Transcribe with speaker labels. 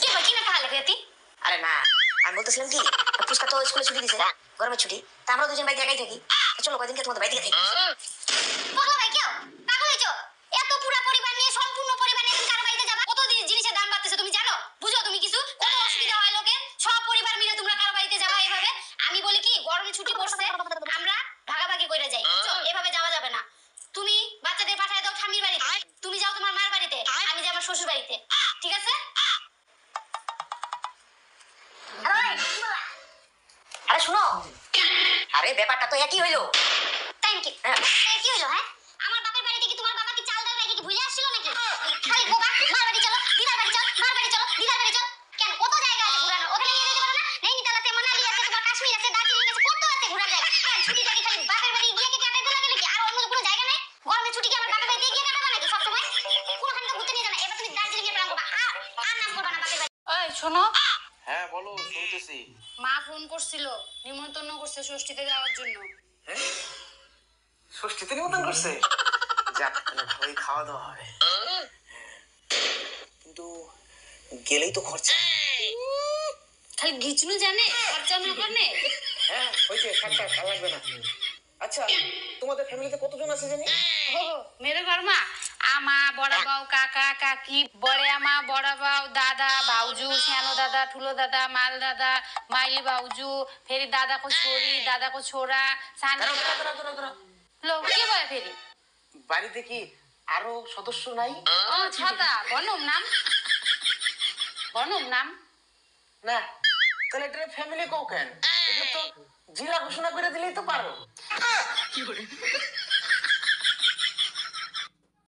Speaker 1: কি হয় কি না তাহলে রেতি? আরে না, আমি বলতেছিলাম কি, পুষ্পা তো স্কুলে ছুটি দিছে, গরমের ছুটি, তা আমরা দুজন বাইরে একাই থাকি। চলো কয়দিনকে তোমাদের বাইরে থাকি। পাগল ভাই কেউ পাগল হইছো? এত পুরো পরিবার নিয়ে, সম্পূর্ণ পরিবার নিয়ে তুমি কার বাড়িতে যাবা? কত জিনিসের দাম বাড়তেছে তুমি জানো? বুঝো তুমি কিছু? কত অসুবিধা হয় লোকের, সব পরিবার মিলে তোমরা কার বাড়িতে যাবা এভাবে? আমি বলি কি, গরমের ছুটি পড়ছে, আমরা ভাগাভাগি করে যাই, বুঝছো? এভাবে যাওয়া যাবে না। তুমি বাচ্চাদের পাঠায় দাও ঠাম্মির বাড়িতে, তুমি যাও তোমার মার বাড়িতে, আমি যাই আমার শ্বশুর বাড়িতে, ঠিক আছে? আরে শুনো, আরে ব্যাপারটা তো একই হইলো। তাই নাকি? একই হইলো। হ্যাঁ, আমার বাপের বাড়িতে কি তোমার বাবা কি চাল ডাল রেখে কি ভুলে আসছিল নাকি? খালি বোবা, মার বাড়ি চলো, দিদার বাড়ি চল, মার বাড়ি চলো, দিদার বাড়ি চল। কেন, কত জায়গা আছে ঘোরানো, ওখানে নিয়ে যেতে পারো না? নৈনিতাল আছে, মানালি আছে, তোমার কাশ্মীর আছে, দার্জিলিং আছে, কত আছে ঘোরার জায়গা। কেন ছুটিটা কি খালি বাপের বাড়ি গিয়ে কাটাইতে লাগে নাকি? আর অন্য কোনো জায়গা নেই? গরমের ছুটি কি আমার বাপের বাড়িতে গিয়ে কাটাবা নাকি সব সময়? কোনখানে তো ঘুরতে নিয়ে যাবে। এবার তুমি দার্জিলিং এর প্ল্যান করবা, আর নাম করবা না বাপের বাড়ি।
Speaker 2: ওই শোনো,
Speaker 3: হ্যাঁ বলো, শুনতেছি।
Speaker 2: মা ফোন করছিল, নিমন্ত্রণ করছে ষষ্ঠীতে যাওয়ার জন্য।
Speaker 3: হ্যাঁ, ষষ্ঠীতে নিমন্ত্রণ করছে? যাক, তাহলে ভালোই খাওয়া দাওয়া হবে। কিন্তু গেলেই তো খরচা।
Speaker 2: খালি ঘিচনু জানে, খরচা না করে।
Speaker 3: হ্যাঁ হয়েছে, থাক ভালো লাগবে না। আচ্ছা, তোমাদের ফ্যামিলিতে কতজন আছে জানি?
Speaker 2: ও মেরে ঘরমা আমা বড় বাউ, কাকা কাকি, বড়ে আমা, বড় বাউ, দাদা বাউজু, শ্যানো দাদা, ঠুলো দাদা, মাল দাদা, মাইলি বাউজু, ফেরি দাদা কো ছোড়ি, দাদা কো ছোড়া, সানি লোক কি বলে ফেরি?
Speaker 3: বাড়িতে কি আরো সদস্য নাই?
Speaker 2: ও ছাতা বনম নাম, বনম নাম।
Speaker 3: না, তাহলে এটা ফ্যামিলি কও কেন? এটা তো জেলা ঘোষণা করে দিলেই তো পারো।